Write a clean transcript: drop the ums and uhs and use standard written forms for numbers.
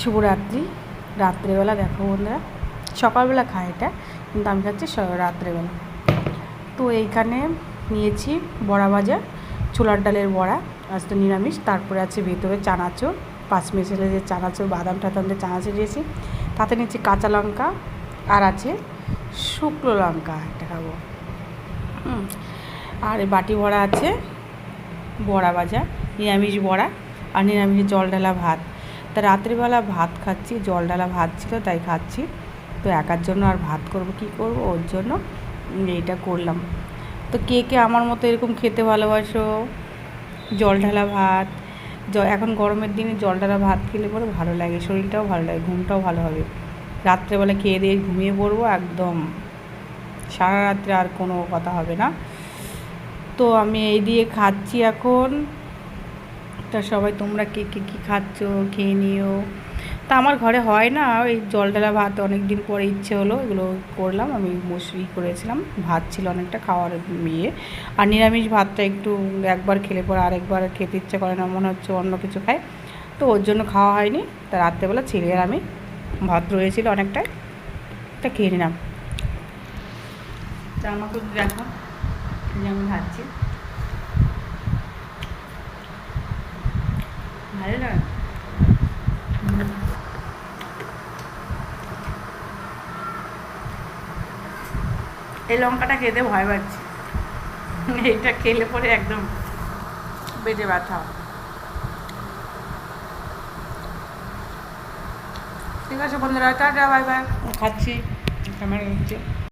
শুভরাত্রি। রাত্রেবেলা দেখো বন্ধুরা, সকালবেলা খায় এটা, কিন্তু আমি খাচ্ছি রাত্রেবেলা। তো এইখানে নিয়েছি বড়া ভাজা, ছোলার ডালের বড়া, আজ তো নিরামিষ। তারপরে আছে ভেতরে চানাচুর, পাঁচমিশালি যে চানাচুর, বাদাম টাদাম দিয়ে চানাচুর দিয়েছি। তাতে নিচ্ছি কাঁচা লঙ্কা, আর আছে শুকনো লঙ্কা একটা খাবো। আর বাটি বড়া আছে, বড়া ভাজা, নিরামিষ বড়া, আর নিরামিষ জল ঢালা ভাত। তা রাত্রিবেলা ভাত খাচ্ছি, জল ঢালা ভাত ছিল তাই খাচ্ছি। তো একার জন্য আর ভাত করব কি করব, ওর জন্য এইটা করলাম। তো কে কে আমার মতো এরকম খেতে ভালোবাসো, জল ঢালা ভাত। এখন গরমের দিনে জল ঢালা ভাত খেলে পরে ভালো লাগে, শরীরটাও ভালো লাগে, ঘুমটাও ভালো হবে। রাত্রেবেলা খেয়ে দিয়ে ঘুমিয়ে পড়বো একদম, সারা রাত্রে আর কোনো কথা হবে না। তো আমি এই দিয়ে খাচ্ছি এখন। তা সবাই তোমরা কে কে কী খাচ্ছ, খেয়ে নিও। তা আমার ঘরে হয় না এই জল ঢালা ভাত, অনেক দিন পরে ইচ্ছে হলো এগুলো করলাম। আমি মসুরি করেছিলাম, ভাত ছিল অনেকটা খাওয়ার ইয়ে। আর নিরামিষ ভাতটা একটু একবার খেলে পরে আরেকবার খেতে ইচ্ছে করে না, মনে হচ্ছে অন্য কিছু খাই, তো ওর জন্য খাওয়া হয়নি। তা রাত্রেবেলা ছেলে আর আমি ভাত রয়েছিল অনেকটাই, তা খেয়ে নিলাম। তা আমাকে দেখো যে আমি খাচ্ছি, ভালো না? এই লঙ্কাটা খেতে ভয় পাচ্ছি, এইটা খেলে পরে একদম পেটে ব্যথা। ঠিক আছে বন্ধুরা, টাটা, বাই বাই। খাচ্ছি, ক্যামেরা হচ্ছে।